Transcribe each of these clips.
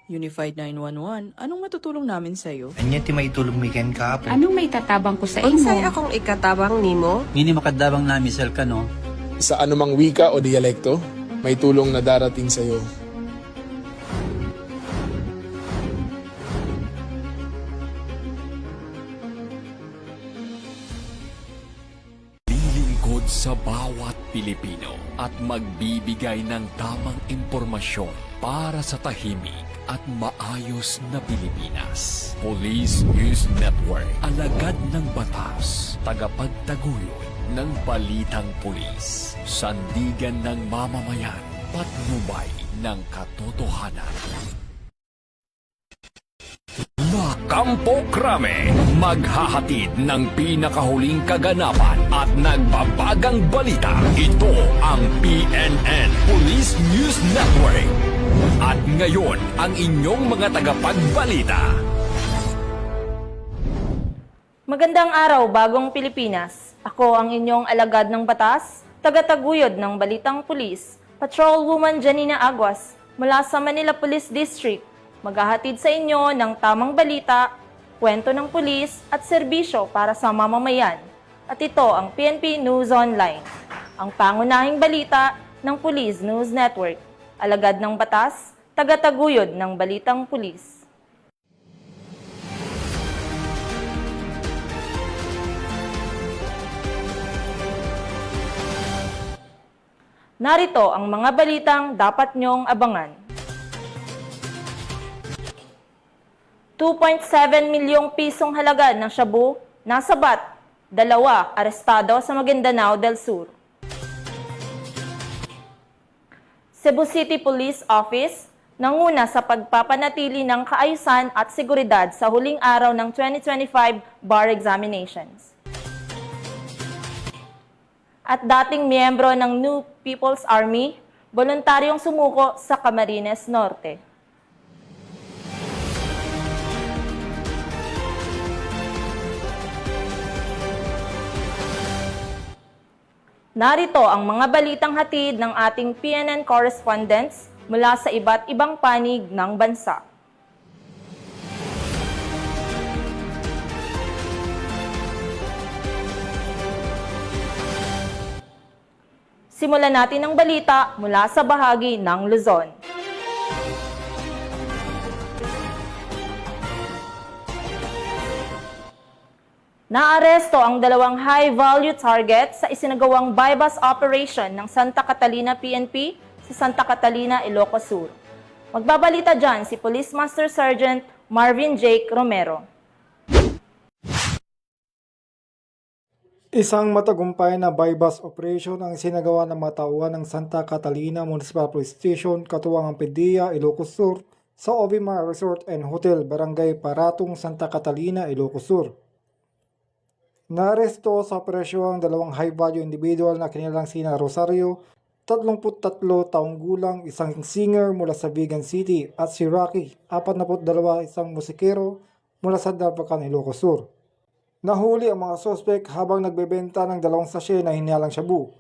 Unified 911, anong matutulong namin sa'yo? Anya ti maitulog mi ken kaapon. Anong may tatabang ko sa Unsay imo? akong ikatabang nimo? Ngini makadabang na misal ka no. Sa anumang wika o dialekto, may tulong na darating sa iyo. Lilingkod sa bawat Pilipino at magbibigay ng tamang impormasyon para sa tahimik at maayos na Pilipinas. Police News Network, alagad ng batas, tagapagtaguyod ng balitang pulis, sandigan ng mamamayan, patnubay ng katotohanan. La Campo Crame, maghahatid ng pinakahuling kaganapan at nagbabagang balita. Ito ang PNN Police News Network. At ngayon, ang inyong mga tagapagbalita. Magandang araw, Bagong Pilipinas. Ako ang inyong alagad ng batas, tagataguyod ng Balitang Pulis, Patrolwoman Janina Aguas, mula sa Manila Police District. Maghahatid sa inyo ng tamang balita, kwento ng pulis at serbisyo para sa mamamayan. At ito ang PNP News Online, ang pangunahing balita ng Police News Network. Alagad ng batas, tagataguyod ng Balitang Pulis. Narito ang mga balitang dapat nyong abangan. 2.7 milyong pisong halaga ng shabu, nasabat, 2 arestado sa Maguindanao del Sur. Cebu City Police Office nanguna sa pagpapanatili ng kaayusan at seguridad sa huling araw ng 2025 bar examinations. At dating miyembro ng New People's Army, voluntaryong sumuko sa Camarines Norte. Narito ang mga balitang hatid ng ating PNN correspondents mula sa iba't ibang panig ng bansa. Simulan natin ang balita mula sa bahagi ng Luzon. Naaresto ang 2 high-value target sa isinagawang bypass operation ng Santa Catalina PNP sa Santa Catalina, Ilocos Sur. Magbabalita dyan si Police Master Sergeant Marvin Jake Romero. Isang matagumpay na bypass operation ang isinagawa ng mga tauhan ng Santa Catalina Municipal Police Station katuwang ang PDEA, Ilocos Sur sa Ovimar Resort and Hotel, Barangay Paratong, Santa Catalina, Ilocos Sur. Naaresto sa operasyon ang 2 high-value individual na kanilang sina Rosario, 33 taong gulang, isang singer mula sa Vigan City, at si Rocky, 42, isang musikero mula sa Darbacan, Ilocos Sur. Nahuli ang mga sospek habang nagbebenta ng 2 sachet na hinalang shabu.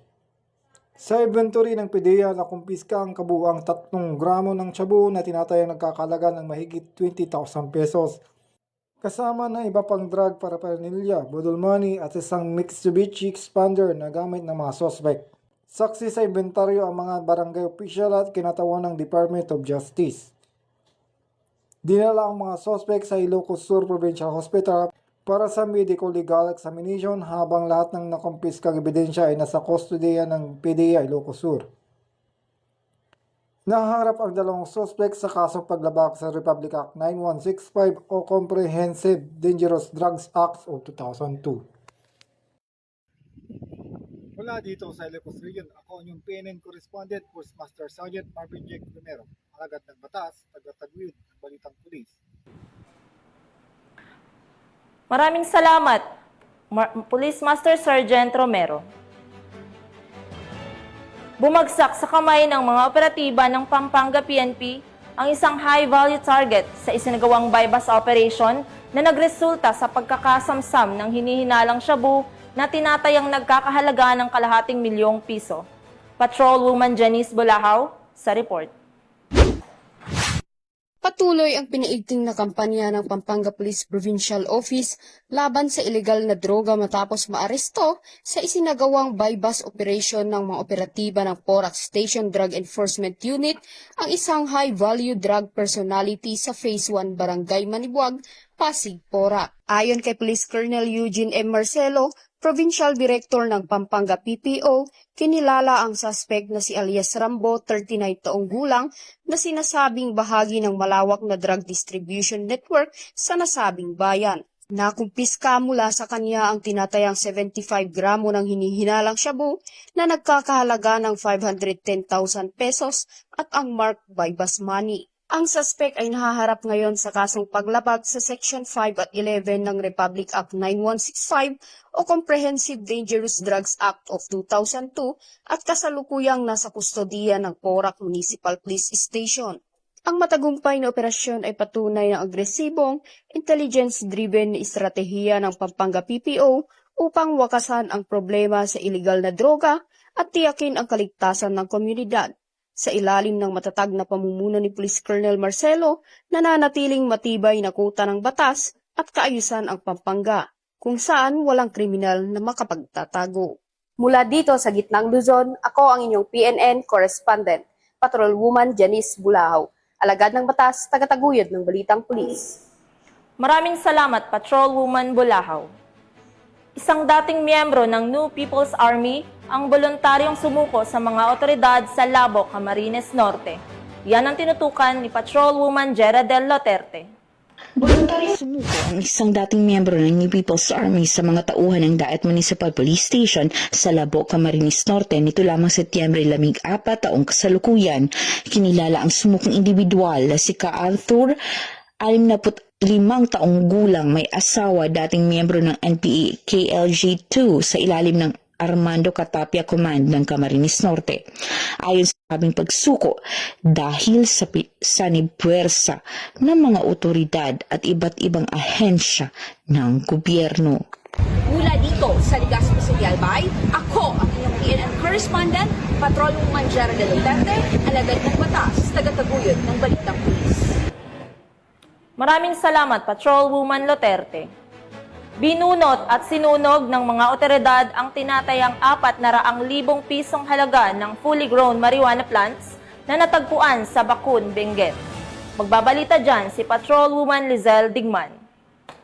Sa inventory ng PDEA nakumpiska ang kabuuang 3 gramo ng shabu na tinatayang nagkakalaga ng mahigit 20,000 pesos. Kasama na iba pang drug paraphernalia, budol money at isang Mitsubishi expander na gamit ng mga sospek. Saksi sa inventaryo ang mga barangay official at kinatawan ng Department of Justice. Dinala ang mga sospek sa Ilocos Sur Provincial Hospital para sa medico-legal examination habang lahat ng nakumpiskang ebidensya ay nasa kustodiya ng PDEA Ilocos Sur. Naharap ang 2 suspect sa kasong paglabag sa Republic Act 9165 o Comprehensive Dangerous Drugs Act o 2002. Mula dito sa Ilocos Region, ako ang inyong PNN correspondent, First Master Sergeant Marvin Jake Romero, alagad ng batas, tagataguyod ng Balitang Pulis. Maraming salamat, Police Master Sergeant Romero. Bumagsak sa kamay ng mga operatiba ng Pampanga PNP ang isang high-value target sa isinagawang bypass operation na nagresulta sa pagkakasamsam ng hinihinalang shabu na tinatayang nagkakahalaga ng ₱250 milyong. Patrolwoman Janice Bolahaw sa report. Patuloy ang piniigting na kampanya ng Pampanga Police Provincial Office laban sa ilegal na droga matapos maaresto sa isinagawang buy-bust operation ng mga operatiba ng Porac Station Drug Enforcement Unit ang isang high-value drug personality sa Phase 1 Barangay Manibuag, Pasig, Porac. Ayon kay Police Colonel Eugene M. Marcelo, Provincial Director ng Pampanga PPO, kinilala ang suspect na si alias Rambo, 39 taong gulang, na sinasabing bahagi ng malawak na drug distribution network sa nasabing bayan. Nakumpiska mula sa kanya ang tinatayang 75 gramo ng hinihinalang shabu na nagkakahalaga ng 510,000 pesos at ang marked buy-bust money. Ang suspect ay nahaharap ngayon sa kasong paglabag sa Section 5 at 11 ng Republic Act 9165 o Comprehensive Dangerous Drugs Act of 2002 at kasalukuyang nasa kustodiya ng Porac Municipal Police Station. Ang matagumpay na operasyon ay patunay ng agresibong, intelligence-driven na estratehiya ng Pampanga PPO upang wakasan ang problema sa iligal na droga at tiyakin ang kaligtasan ng komunidad. Sa ilalim ng matatag na pamumuno ni Police Colonel Marcelo, nananatiling matibay na kuta ng batas at kaayusan ang Pampanga, kung saan walang kriminal na makapagtatago. Mula dito sa Gitnang Luzon, ako ang inyong PNN correspondent, Patrolwoman Janice Bulahaw, alagad ng batas, tagataguyod ng Balitang Pulis. Maraming salamat, Patrolwoman Bulahaw. Isang dating miyembro ng New People's Army ang voluntaryong sumuko sa mga otoridad sa Labo, Camarines Norte. Yan ang tinutukan ni Patrolwoman Jera Del Loterte. Voluntaryo sumuko ang isang dating miyembro ng New People's Army sa mga tauhan ng Daet Municipal Police Station sa Labo, Camarines Norte nito lamang Setyembre 14 taong kasalukuyan. Kinilala ang sumukong individual na si Ka Arthur, 65 taong gulang, may asawa, dating miyembro ng NPA KLG-2 sa ilalim ng Armando Catapia Command ng Camarines Norte. Ayon sa sabing pagsuko, dahil sa sanibwersa ng mga otoridad at iba't ibang ahensya ng gobyerno. Mula dito sa Legazpi City, Albay, ako ang inyong PNN correspondent, Patrolwoman Jera Del Loterte, alagad ng batas, tagataguyod ng Balitang Pulis. Maraming salamat, Patrolwoman Loterte. Binunot at sinunog ng mga otoridad ang tinatayang 400,000 pisong halaga ng fully grown marijuana plants na natagpuan sa Bakun, Benguet. Magbabalita dyan si Patrolwoman Lizelle Digman.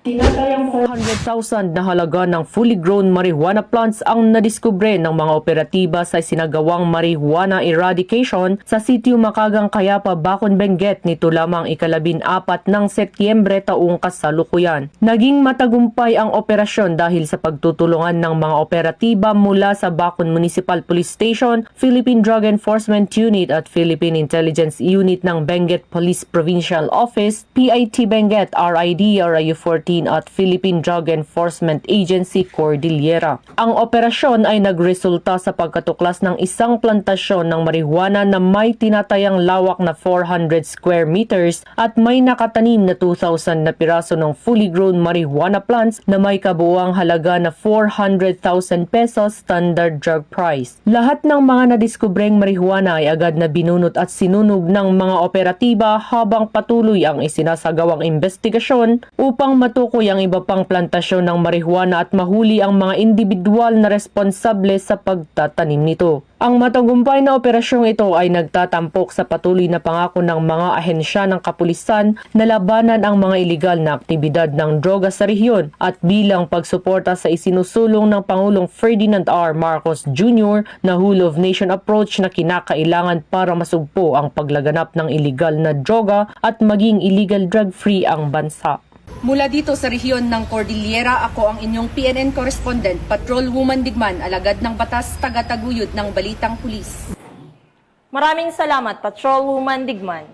Tinatayang 400,000 na halaga ng fully grown marijuana plants ang nadiskubre ng mga operatiba sa sinagawang marijuana eradication sa sitio Makagang Kayapa, Bakun, Benguet nito lamang 14 ng Setyembre taong kasalukuyan. Naging matagumpay ang operasyon dahil sa pagtutulungan ng mga operatiba mula sa Bakun Municipal Police Station, Philippine Drug Enforcement Unit at Philippine Intelligence Unit ng Benguet Police Provincial Office, PIT Benguet, RID, RIU-14 at Philippine Drug Enforcement Agency Cordillera. Ang operasyon ay nagresulta sa pagkatuklas ng isang plantasyon ng marijuana na may tinatayang lawak na 400 square meters at may nakatanim na 2,000 na piraso ng fully grown marijuana plants na may kabuuang halaga na 400,000 pesos standard drug price. Lahat ng mga nadiskubreng marijuana ay agad na binunot at sinunog ng mga operatiba habang patuloy ang isinasagawang investigasyon upang matukoy ang iba pang plantasyon ng marijuana at mahuli ang mga individual na responsable sa pagtatanim nito. Ang matagumpay na operasyong ito ay nagtatampok sa patuloy na pangako ng mga ahensya ng kapulisan na labanan ang mga iligal na aktibidad ng droga sa rehiyon at bilang pagsuporta sa isinusulong ng Pangulong Ferdinand R. Marcos Jr. na whole of nation approach na kinakailangan para masugpo ang paglaganap ng iligal na droga at maging illegal drug-free ang bansa. Mula dito sa rehiyon ng Cordillera, ako ang inyong PNN correspondent, Patrolwoman Digman, alagad ng batas, tagataguyod ng Balitang Pulis. Maraming salamat, Patrolwoman Digman.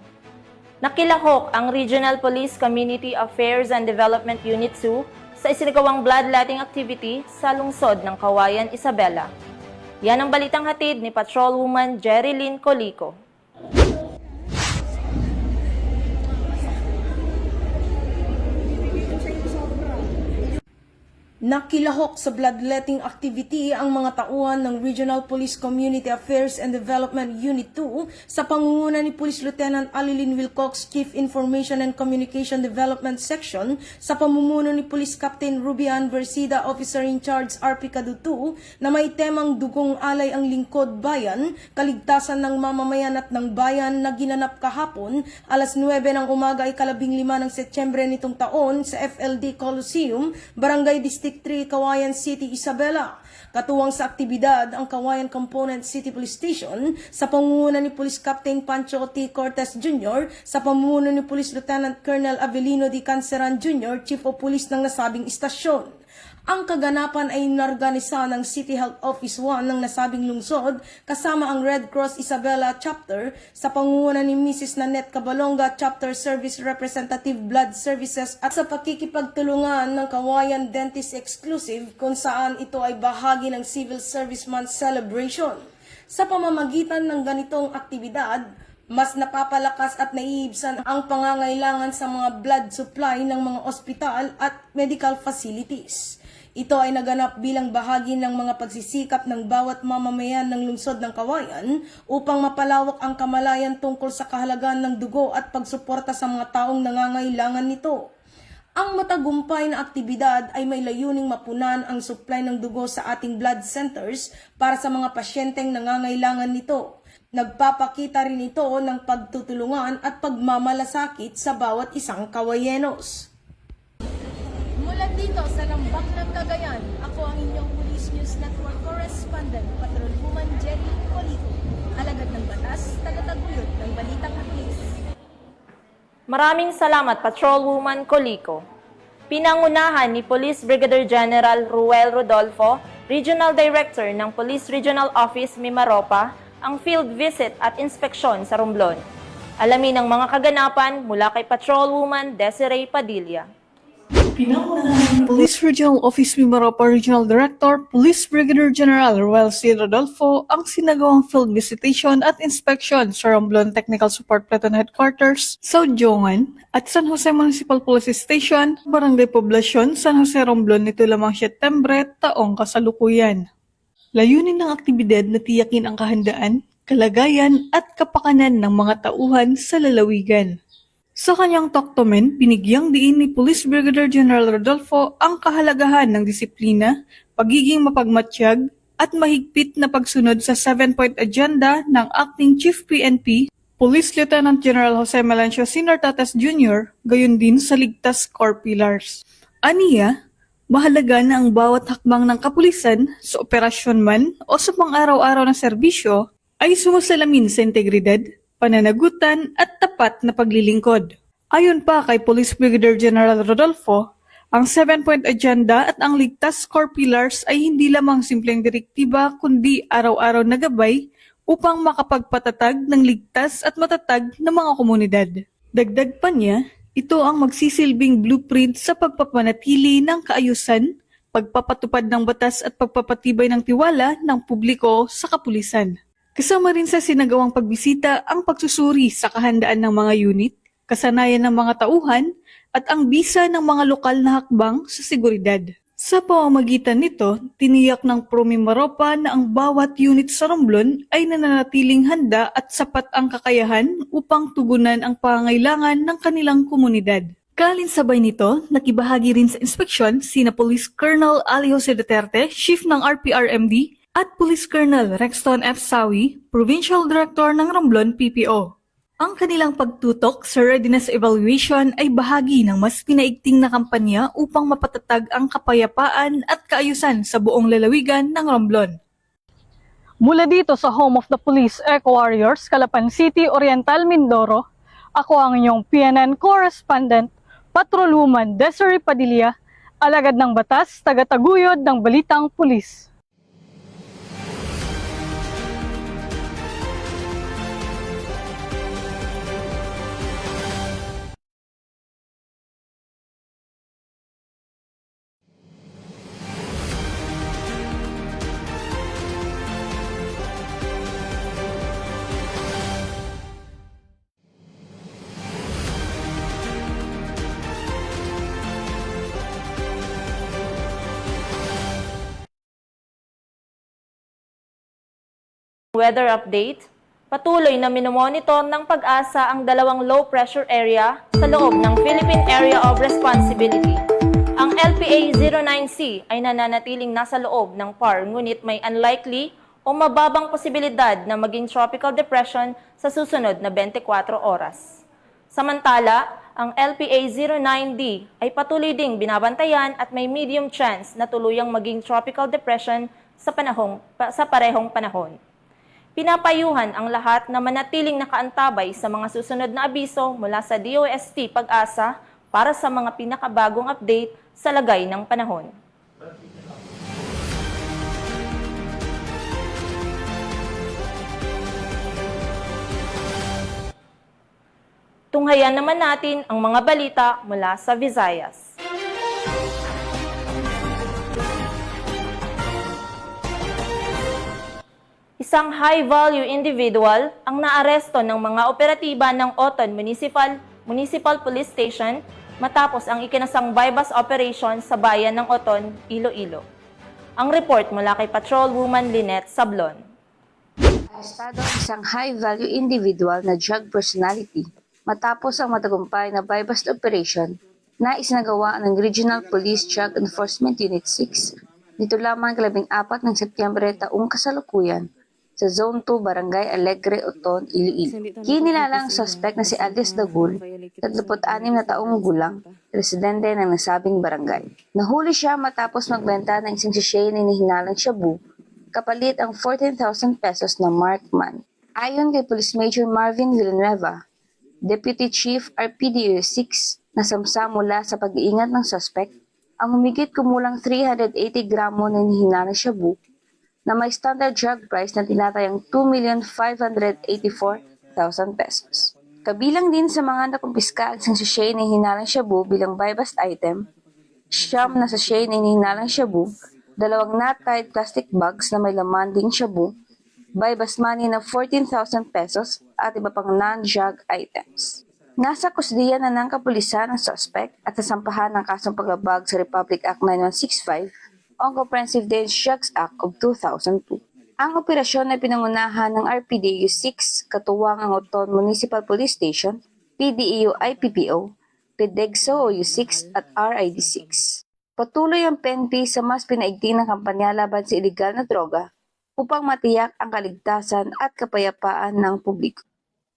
Nakilahok ang Regional Police Community Affairs and Development Unit 2 sa isinagawang bloodletting activity sa lungsod ng Kawayan, Isabela. Yan ang balitang hatid ni Patrolwoman Jerilyn Colico. Nakilahok sa bloodletting activity ang mga tauhan ng Regional Police Community Affairs and Development Unit 2 sa pangunguna ni Police Lieutenant Alilyn Wilcox, Chief Information and Communication Development Section, sa pamumuno ni Police Captain Rubian Versida, Officer in Charge RP Cadu 2, na may temang dugong alay ang lingkod bayan, kaligtasan ng mamamayan at ng bayan na ginanap kahapon, alas 9 ng umaga ay 15 ng Setyembre nitong taon sa FLD Coliseum, Barangay District 3, Kawayan City, Isabela. Katuwang sa aktibidad ang Kawayan Component City Police Station sa pangunguna ni Police Captain Pancho T. Cortez Jr. sa pamumuno ni Police Lieutenant Colonel Avelino D. Canceran Jr., Chief of Police ng nasabing istasyon. Ang kaganapan ay inorganisa ng City Health Office 1 ng nasabing lungsod kasama ang Red Cross Isabela Chapter sa pangunguna ni Mrs. Nanette Cabalonga, Chapter Service Representative Blood Services, at sa pakikipagtulungan ng Kawayan Dentist Exclusive kung saan ito ay bahagi ng Civil Service Month Celebration. Sa pamamagitan ng ganitong aktibidad, mas napapalakas at naiibsan ang pangangailangan sa mga blood supply ng mga ospital at medical facilities. Ito ay naganap bilang bahagi ng mga pagsisikap ng bawat mamamayan ng lungsod ng Kawayan upang mapalawak ang kamalayan tungkol sa kahalagahan ng dugo at pagsuporta sa mga taong nangangailangan nito. Ang matagumpay na aktibidad ay may layuning mapunan ang supply ng dugo sa ating blood centers para sa mga pasyenteng nangangailangan nito. Nagpapakita rin ito ng pagtutulungan at pagmamalasakit sa bawat isang Kawayenos. Mula dito sa Lambak ng Cagayan, ako ang inyong Police News Network Correspondent, Patrolwoman Jenny Colito. Alagad ng batas, tagataguyod ng balitang pulis. Maraming salamat, Patrolwoman Colico. Pinangunahan ni Police Brigadier General Ruel Rodolfo, Regional Director ng Police Regional Office Mimaropa, ang field visit at inspeksyon sa Romblon. Alamin ang mga kaganapan mula kay Patrolwoman Desiree Padilla. Police Regional Office Mimaropa Regional Director, Police Brigadier General Ruel C. Rodolfo ang sinagawang field visitation at inspection sa Romblon Technical Support Platoon Headquarters, South Jongan at San Jose Municipal Police Station, Barangay Poblacion, San Jose, Romblon nito lamang Setyembre, taong kasalukuyan. Layunin ng aktibidad na tiyakin ang kahandaan, kalagayan at kapakanan ng mga tauhan sa lalawigan. Sa kanyang toktomen, binigyang diin ni Police Brigadier General Rodolfo ang kahalagahan ng disiplina, pagiging mapagmatsyag, at mahigpit na pagsunod sa 7-point agenda ng Acting Chief PNP, Police Lieutenant General Jose Melancio Sr. Tatas Jr., gayon din sa ligtas core pillars. Aniya, mahalaga na ang bawat hakbang ng kapulisan sa operasyon man o sa pang-araw-araw na serbisyo ay sumasalamin sa integridad, pananagutan at tapat na paglilingkod. Ayon pa kay Police Brigadier General Rodolfo, ang 7-point agenda at ang ligtas core pillars ay hindi lamang simpleng direktiba kundi araw-araw na gabay upang makapagpatatag ng ligtas at matatag na mga komunidad. Dagdag pa niya, ito ang magsisilbing blueprint sa pagpapanatili ng kaayusan, pagpapatupad ng batas at pagpapatibay ng tiwala ng publiko sa kapulisan. Kasama rin sa sinagawang pagbisita ang pagsusuri sa kahandaan ng mga unit, kasanayan ng mga tauhan, at ang bisa ng mga lokal na hakbang sa seguridad. Sa pamamagitan nito, tiniyak ng Pro Mimaropa na ang bawat unit sa Romblon ay nananatiling handa at sapat ang kakayahan upang tugunan ang pangangailangan ng kanilang komunidad. Kalinsabay nito, nakibahagi rin sa inspeksyon sina Police Colonel Ali Jose Duterte, Chief ng RPRMD, at Police Colonel Rexton F. Sawi, Provincial Director ng Romblon PPO. Ang kanilang pagtutok sa readiness evaluation ay bahagi ng mas pinaigting na kampanya upang mapatatag ang kapayapaan at kaayusan sa buong lalawigan ng Romblon. Mula dito sa Home of the Police Eco Warriors, Calapan City, Oriental, Mindoro, ako ang inyong PNN Correspondent, Patrolwoman Desiree Padilla, alagad ng batas, tagataguyod ng balitang pulis. Weather update. Patuloy na minomonitor ng PAG-ASA ang dalawang low pressure area sa loob ng Philippine Area of Responsibility. Ang LPA-09C ay nananatiling nasa loob ng PAR ngunit may unlikely o mababang posibilidad na maging tropical depression sa susunod na 24 oras. Samantala, ang LPA-09D ay patuloy ding binabantayan at may medium chance na tuluyang maging tropical depression sa parehong panahon. Pinapayuhan ang lahat na manatiling nakaantabay sa mga susunod na abiso mula sa DOST PAG-ASA para sa mga pinakabagong update sa lagay ng panahon. Tunghayan naman natin ang mga balita mula sa Visayas. Isang high-value individual ang naaresto ng mga operatiba ng Oton Municipal Police Station matapos ang ikinasang bypass operation sa bayan ng Oton, Iloilo. Ang report mula kay Patrolwoman Lynette Sablon. Arestado ang isang high-value individual na drug personality matapos ang matagumpay na bypass operation na isinagawa ng Regional Police Drug Enforcement Unit 6 nito lamang 14 ng Setyembre taong kasalukuyan sa Zone 2, Barangay Alegre, Oton, Iloilo. Kinilalang suspect na si Alice Dagul, 36 na taong gulang, residente ng nasabing barangay. Nahuli siya matapos magbenta ng isang sachet na hinihinalang shabu, kapalit ang 14,000 pesos na Markman. Ayon kay Police Major Marvin Villanueva, Deputy Chief RPDO 6 na samsa mula sa pag-iingat ng suspect, ang humigit kumulang 380 gramo na hinihinalang shabu na may standard drug price na tinatayang 2,584,000 pesos. Kabilang din sa mga nakumpiska ang isang sachet na hinalang shabu bilang bypass item, 9 na sachet na hinalang shabu, 2 knot-tied plastic bags na may laman ding shabu, bypass money na 14,000 pesos at iba pang non-drug items. Nasa kusdiya na ng kapulisan ang suspect at sasampahan ng kasong paglabag sa Republic Act 9165 o Comprehensive Dangerous Drugs Act of 2002. Ang operasyon ay pinangunahan ng RPDU 6, katuwang ang Oton Municipal Police Station, PDEO IPPO, PDEGSO OU6 at RID6. Patuloy ang PNP sa mas pinaigting na kampanya laban sa iligal na droga upang matiyak ang kaligtasan at kapayapaan ng publiko.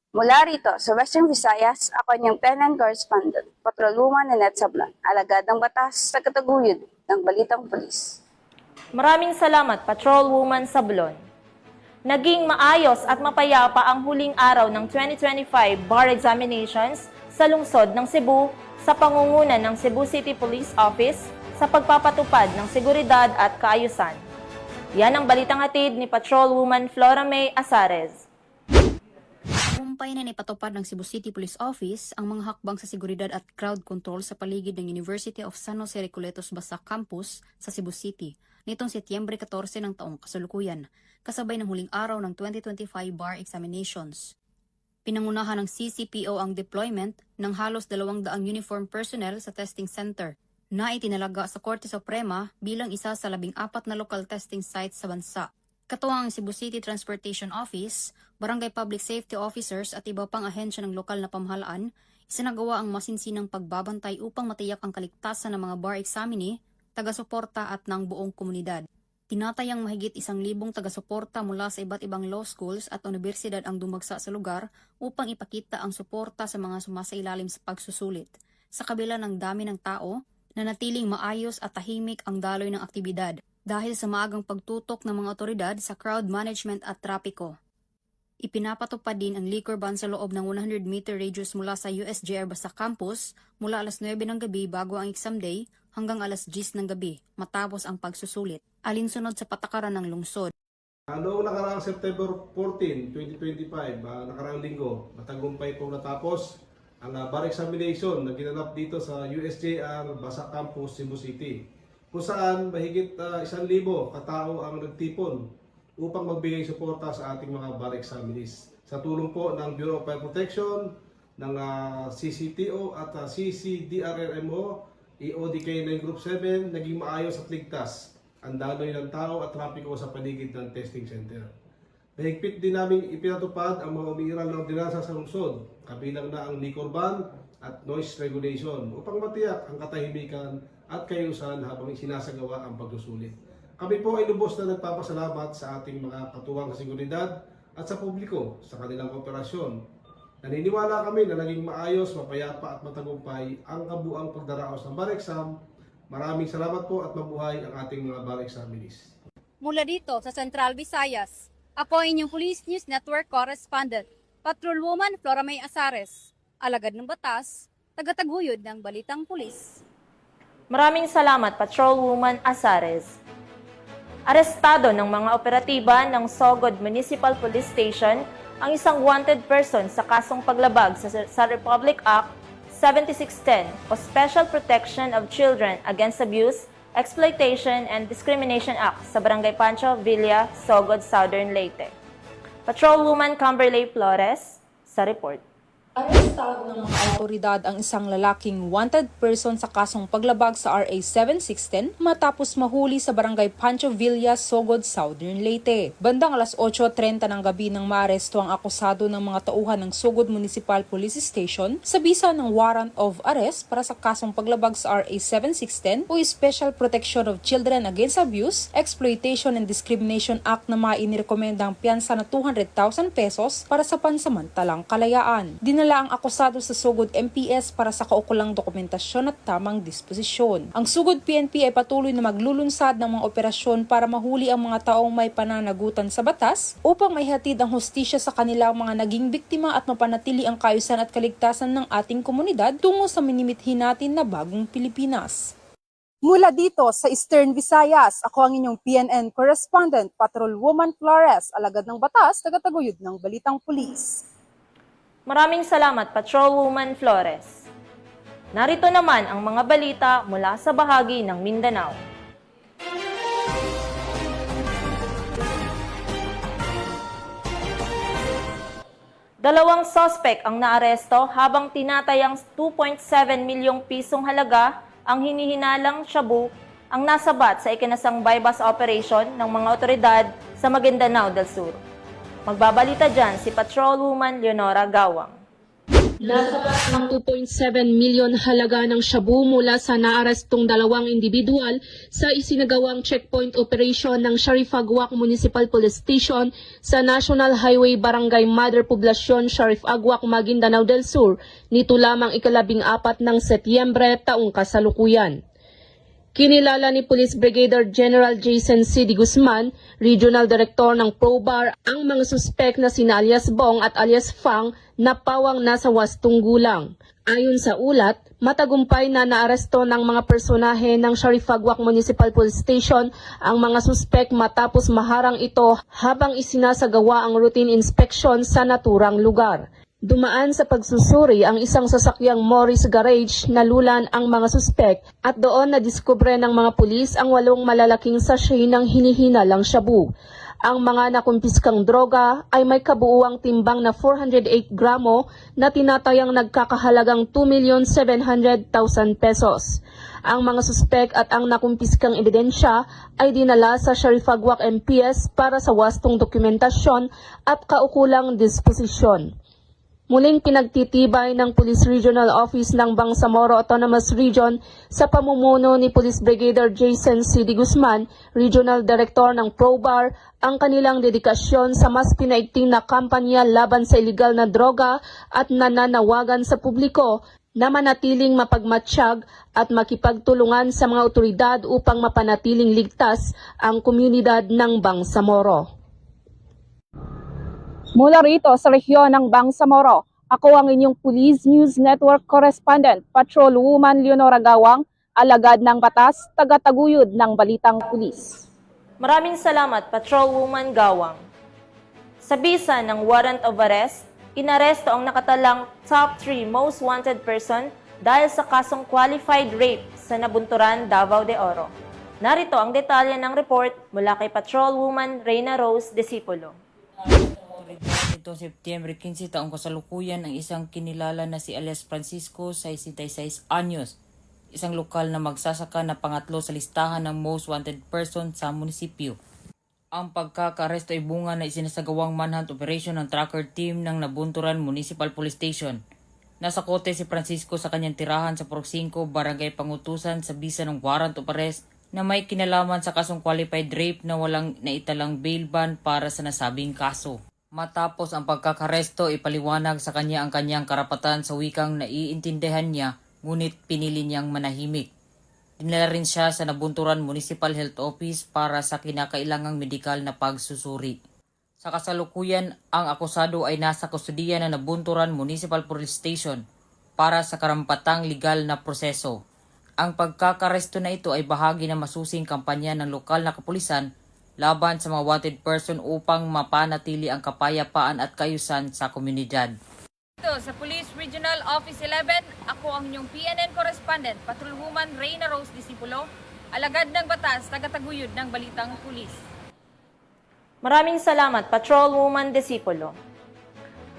Mula rito sa Western Visayas, ako niyang PNN correspondent, Patrolwoman Lynette Sablon, alagad ng batas sa kataguyod ng Balitang Pulis. Maraming salamat, Patrolwoman Sablon. Naging maayos at mapayapa ang huling araw ng 2025 bar examinations sa lungsod ng Cebu sa pangunguna ng Cebu City Police Office sa pagpapatupad ng seguridad at kaayusan. Yan ang balitang hatid ni Patrolwoman Flora May Azares. Tagumpay na nipatupad ng Cebu City Police Office ang mga hakbang sa seguridad at crowd control sa paligid ng University of San Jose Recoletos Basak Campus sa Cebu City nitong Setyembre 14 ng taong kasalukuyan, kasabay ng huling araw ng 2025 bar examinations. Pinangunahan ng CCPO ang deployment ng halos 200 uniform personnel sa testing center na itinalaga sa Korte Suprema bilang isa sa 14 na local testing sites sa bansa. Katuwang ang Cebu City Transportation Office, Barangay Public Safety Officers at iba pang ahensya ng lokal na pamahalaan, isinagawa ang masinsinang pagbabantay upang matiyak ang kaligtasan ng mga bar examinee, taga-suporta at ng buong komunidad. Tinatayang mahigit 1,000 taga-suporta mula sa iba't ibang law schools at universidad ang dumagsa sa lugar upang ipakita ang suporta sa mga sumasailalim sa pagsusulit. Sa kabila ng dami ng tao, nanatiling maayos at tahimik ang daloy ng aktibidad dahil sa maagang pagtutok ng mga otoridad sa crowd management at trapiko. Ipinapatupad din ang liquor ban sa loob ng 100-meter radius mula sa USJR Basak Campus mula alas 9 ng gabi bago ang exam day hanggang alas 10 ng gabi matapos ang pagsusulit, alinsunod sa patakaran ng lungsod. Noong nakaraang September 14, 2025, nakaraang linggo, matagumpay po natapos ang bar examination na ginanap dito sa USJR Basak Campus, Cebu City, kung saan mahigit 1,000 katao ang nagtipon upang magbigay suporta sa ating mga bar examinees. Sa tulong po ng Bureau of Fire Protection, ng CCTO at CCDRRMO, EODK9 Group 7, naging maayos at ligtas ang daloy ng tao at trapiko sa paligid ng testing center. Mahigpit din namin ipinatupad ang mga umiiral na ordinansa sa lungsod, kabilang na ang liquor ban at noise regulation upang matiyak ang katahimikan at kayusan habang isinasagawa ang pagsusulit. Kami po ay lubos na nagpapasalamat sa ating mga katuwang sa seguridad at sa publiko sa kanilang operasyon. Naniniwala kami na naging maayos, mapayapa at matagumpay ang kabuang pagdaraos ng bar exam. Maraming salamat po at mabuhay ang ating mga bar examinees. Mula dito sa Central Visayas, ako ang inyong Police News Network Correspondent, Patrolwoman Flora May Azares, alagad ng batas, tagataguyod ng Balitang Pulis. Maraming salamat, Patrolwoman Azares. Arestado ng mga operatiba ng Sogod Municipal Police Station ang isang wanted person sa kasong paglabag sa Republic Act 7610 o Special Protection of Children Against Abuse, Exploitation and Discrimination Act sa Barangay Pancho Villa, Sogod, Southern Leyte. Patrolwoman Camberley Flores sa report. Arestado ng mga autoridad ang isang lalaking wanted person sa kasong paglabag sa RA 7610 matapos mahuli sa Barangay Pancho Villa, Sogod, Southern Leyte. Bandang alas 8:30 ng gabi nang maaresto ang akusado ng mga tauhan ng Sogod Municipal Police Station sa bisa ng warrant of arrest para sa kasong paglabag sa RA 7610 o Special Protection of Children Against Abuse, Exploitation and Discrimination Act na mainirekomenda ang piyansa na 200,000 pesos para sa pansamantalang kalayaan. Dinala ang akusado sa Sogod MPS para sa kaukulang dokumentasyon at tamang disposisyon. Ang Sogod PNP ay patuloy na maglulunsad ng mga operasyon para mahuli ang mga taong may pananagutan sa batas upang maihatid ang hustisya sa kanilang mga naging biktima at mapanatili ang kaayusan at kaligtasan ng ating komunidad tungo sa minimithi natin na bagong Pilipinas. Mula dito sa Eastern Visayas, ako ang inyong PNN Correspondent, Patrolwoman Flores, alagad ng batas, tagataguyod ng Balitang Pulis. Maraming salamat, Patrolwoman Flores. Narito naman ang mga balita mula sa bahagi ng Mindanao. Dalawang suspect ang naaresto habang tinatayang 2.7 milyong pisong halaga ang hinihinalang shabu ang nasabat sa ikinasang bypass operation ng mga otoridad sa Maguindanao del Sur. Magbabalita dyan si Patrolwoman Leonora Gawang. Nasabat ng 2.7 milyon halaga ng shabu mula sa naarestong dalawang individual sa isinagawang checkpoint operation ng Sharif-Aguac Municipal Police Station sa National Highway Barangay Mother Poblacion, Sharif-Aguac, Maguindanao del Sur nito lamang ika-14 ng Setyembre taong kasalukuyan. Kinilala ni Police Brigadier General Jason C. D. Guzman, Regional Director ng ProBar, ang mga suspek na sina alias Bong at alias Fang na pawang nasa 8 gulang. Ayon sa ulat, matagumpay na naaresto ng mga personahe ng Sharif-Aguac Municipal Police Station ang mga suspek matapos maharang ito habang isinasagawa ang routine inspection sa naturang lugar. Dumaan sa pagsusuri ang isang sasakyang Morris Garage na lulan ang mga suspek at doon nadiskubre ng mga pulis ang 8 malalaking sachet ng hinihinalang shabu. Ang mga nakumpiskang droga ay may kabuuang timbang na 408 gramo na tinatayang nagkakahalagang 2,700,000 pesos. Ang mga suspek at ang nakumpiskang ebidensya ay dinala sa Sharif-Aguac MPS para sa wastong dokumentasyon at kaukulang disposisyon. Muling pinagtitibay ng Police Regional Office ng Bangsamoro Autonomous Region sa pamumuno ni Police Brigadier Jason C. D. Guzman, Regional Director ng ProBar, ang kanilang dedikasyon sa mas pinaigting na kampanya laban sa iligal na droga at nananawagan sa publiko na manatiling mapagmatsyag at makipagtulungan sa mga otoridad upang mapanatiling ligtas ang komunidad ng Bangsamoro. Mula rito sa rehiyon ng Bangsamoro, ako ang inyong Police News Network Correspondent, Patrolwoman Leonora Gawang, alagad ng batas, tagataguyod ng Balitang Pulis. Maraming salamat, Patrolwoman Gawang. Sa bisa ng warrant of arrest, inaresto ang nakatalang top 3 most wanted person dahil sa kasong qualified rape sa Nabunturan, Davao de Oro. Narito ang detalye ng report mula kay Patrolwoman Reyna Rose Disipulo. Ito Setyembre 15 taong kasalukuyan ang isang kinilala na si alias Francisco, 66 anyos, isang lokal na magsasaka na pangatlo sa listahan ng most wanted person sa munisipyo. Ang pagkakaresto ay bunga na isinasagawang manhunt operation ng tracker team ng Nabunturan Municipal Police Station. Nasa kote si Francisco sa kanyang tirahan sa Purok 5, Barangay Pangutusan sa bisa ng warrant of arrest na may kinalaman sa kasong qualified rape na walang naitalang bail ban para sa nasabing kaso. Matapos ang pagkakaresto, ipaliwanag sa kanya ang kanyang karapatan sa wikang naiintindihan niya, ngunit pinili niyang manahimik. Dinala rin siya sa Nabunturan Municipal Health Office para sa kinakailangang medikal na pagsusuri. Sa kasalukuyan, ang akusado ay nasa kustudiya ng Nabunturan Municipal Police Station para sa karampatang legal na proseso. Ang pagkakaresto na ito ay bahagi ng masusing kampanya ng lokal na kapulisan laban sa mga wanted person upang mapanatili ang kapayapaan at kaayusan sa komunidad. Dito sa Police Regional Office 11, ako ang inyong PNN correspondent, Patrolwoman Reyna Rose Disipulo, alagad ng batas, tagataguyod ng Balitang Pulis. Maraming salamat, Patrolwoman Disipulo.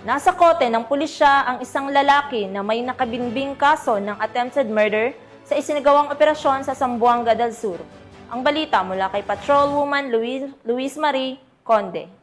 Nasa kote ng pulisya ang isang lalaki na may nakabinbing kaso ng attempted murder sa isinagawang operasyon sa Zamboanga del Sur. Ang balita mula kay Patrolwoman Luis Marie Conde.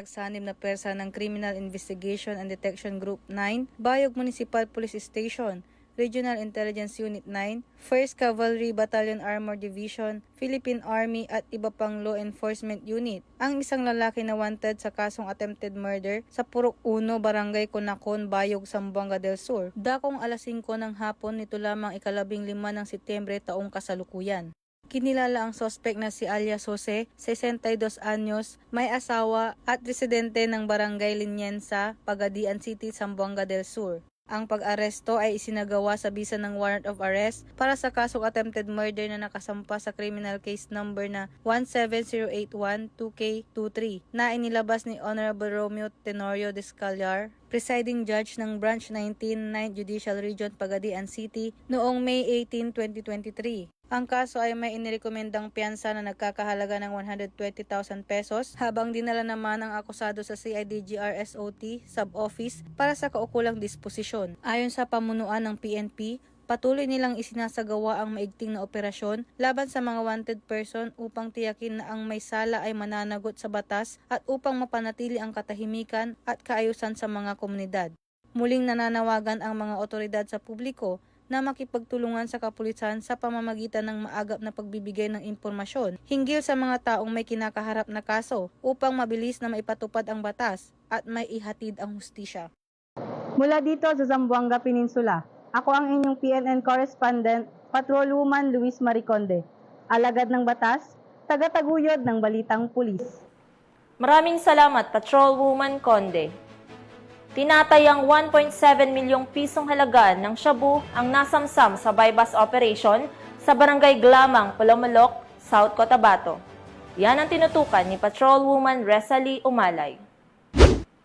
Nagsanib na persa ng Criminal Investigation and Detection Group 9, Bayog Municipal Police Station, Regional Intelligence Unit 9, 1st Cavalry Battalion Armor Division, Philippine Army at iba pang law enforcement unit. Ang isang lalaki na wanted sa kasong attempted murder sa Purok 1, Barangay Conacon, Bayog, Zamboanga del Sur. Dakong alas 5 ng hapon nito lamang 15 ng Setyembre taong kasalukuyan. Kinilala ang suspect na si alias Jose, 62 anyos, may asawa at residente ng Barangay Liniensa, Pagadian City, Zamboanga del Sur. Ang pag-aresto ay isinagawa sa bisa ng warrant of arrest para sa kasong attempted murder na nakasampa sa criminal case number na 17081-2K23 na inilabas ni Honorable Romeo Tenorio Descallar, presiding judge ng Branch 19, 9th Judicial Region, Pagadian City, noong May 18, 2023. Ang kaso ay may inirekomendang piyansa na nagkakahalaga ng 120,000 pesos habang dinala naman ang akusado sa CIDG RSOT sub-office para sa kaukulang disposisyon. Ayon sa pamunuan ng PNP, patuloy nilang isinasagawa ang maigting na operasyon laban sa mga wanted person upang tiyakin na ang may sala ay mananagot sa batas at upang mapanatili ang katahimikan at kaayusan sa mga komunidad. Muling nananawagan ang mga otoridad sa publiko na makipagtulungan sa kapulisan sa pamamagitan ng maagap na pagbibigay ng impormasyon hinggil sa mga taong may kinakaharap na kaso upang mabilis na maipatupad ang batas at may ihatid ang hustisya. Mula dito sa Zamboanga Peninsula, ako ang inyong PNN correspondent, Patrolwoman Luis Marie Conde, alagad ng batas, tagataguyod ng Balitang Pulis. Maraming salamat, Patrolwoman Conde. Tinatayang 1.7 milyong pisong halaga ng shabu ang nasamsam sa bypass operation sa Barangay Glamang, Pulomolok, South Cotabato. Yan ang tinutukan ni Patrolwoman Resalie Umalay.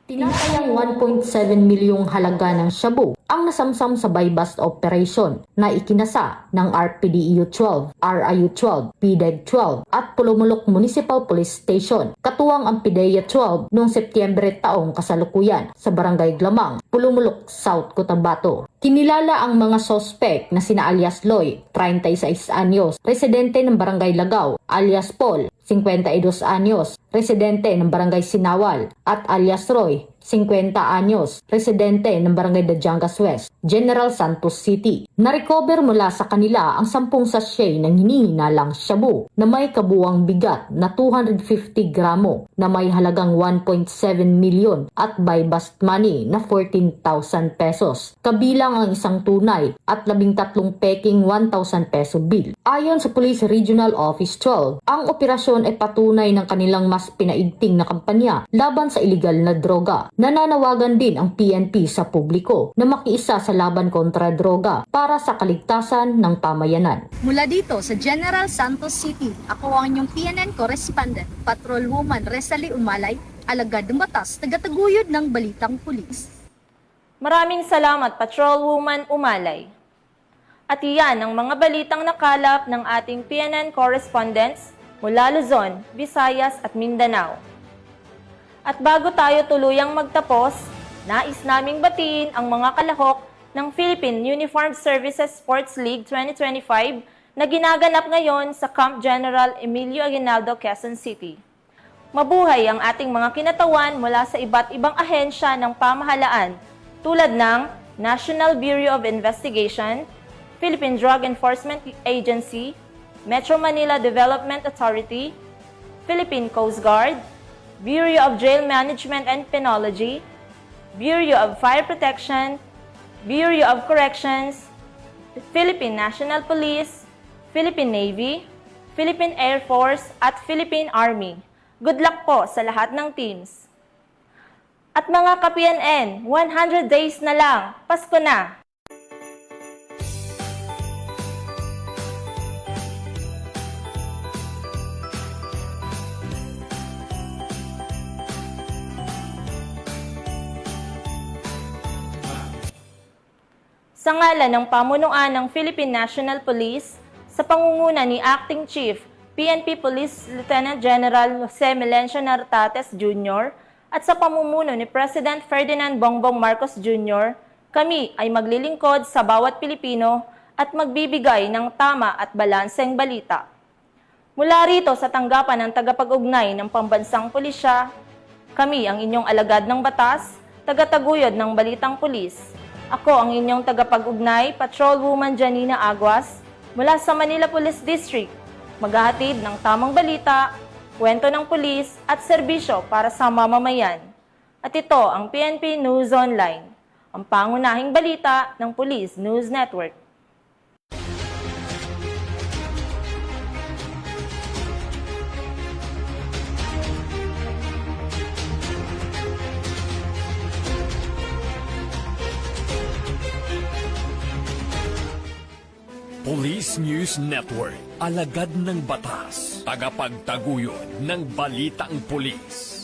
Tinatayang 1.7 milyong halaga ng shabu ang nasamsam sa bypass operation na ikinasa ng RPDEU 12, RIU 12, PDEG 12 at Pulomolok Municipal Police Station, katuwang ang PDEA 12 noong Setyembre taong kasalukuyan sa Barangay Glamang, Pulomolok, South Cotabato. Kinilala ang mga sospek na sina alias Loy, 36 anyos, residente ng Barangay Lagaw, alias Paul, 52 anyos, residente ng Barangay Sinawal, at alias Roy, 50 anyos, residente ng Barangay Dajangas West, General Santos City. Na-recover mula sa kanila ang 10 sachet ng hinihinalang shabu na may kabuwang bigat na 250 gramo na may halagang 1.7 milyon at by bust money na 14,000 pesos. Kabilang ang isang tunay at 13 peking 1,000 peso bill. Ayon sa Police Regional Office 12, ang operasyon ay patunay ng kanilang mas pinaigting na kampanya laban sa iligal na droga. Nananawagan din ang PNP sa publiko na makiisa sa laban kontra droga para sa kaligtasan ng pamayanan. Mula dito sa General Santos City, ako ang inyong PNN correspondent, Patrolwoman Resalie Umalay, alagad ng batas, tagataguyod ng Balitang Pulis. Maraming salamat, Patrolwoman Umalay. At iyan ang mga balitang nakalap ng ating PNN correspondents mula Luzon, Visayas at Mindanao. At bago tayo tuluyang magtapos, nais naming batiin ang mga kalahok ng Philippine Uniformed Services Sports League 2025 na ginaganap ngayon sa Camp General Emilio Aguinaldo, Quezon City. Mabuhay ang ating mga kinatawan mula sa iba't ibang ahensya ng pamahalaan tulad ng National Bureau of Investigation, Philippine Drug Enforcement Agency, Metro Manila Development Authority, Philippine Coast Guard, Bureau of Jail Management and Penology, Bureau of Fire Protection, Bureau of Corrections, Philippine National Police, Philippine Navy, Philippine Air Force at Philippine Army. Good luck po sa lahat ng teams. At mga ka-PNN, 100 days na lang, Pasko na! Sa ngalan ng pamunuan ng Philippine National Police, sa pangunguna ni Acting Chief PNP Police Lieutenant General Jose Melencio Nartates Jr. at sa pamumuno ni President Ferdinand Bongbong Marcos Jr., kami ay maglilingkod sa bawat Pilipino at magbibigay ng tama at balanseng balita. Mula rito sa tanggapan ng tagapag-ugnay ng Pambansang Pulisya, kami ang inyong alagad ng batas, tagataguyod ng Balitang Pulis. Ako ang inyong tagapag-ugnay, Patrolwoman Janina Aguas, mula sa Manila Police District, maghahatid ng tamang balita, kwento ng pulis at serbisyo para sa mamamayan. At ito ang PNP News Online, ang pangunahing balita ng Police News Network. Police News Network, alagad ng batas, tagapagtaguyod ng balitang pulis.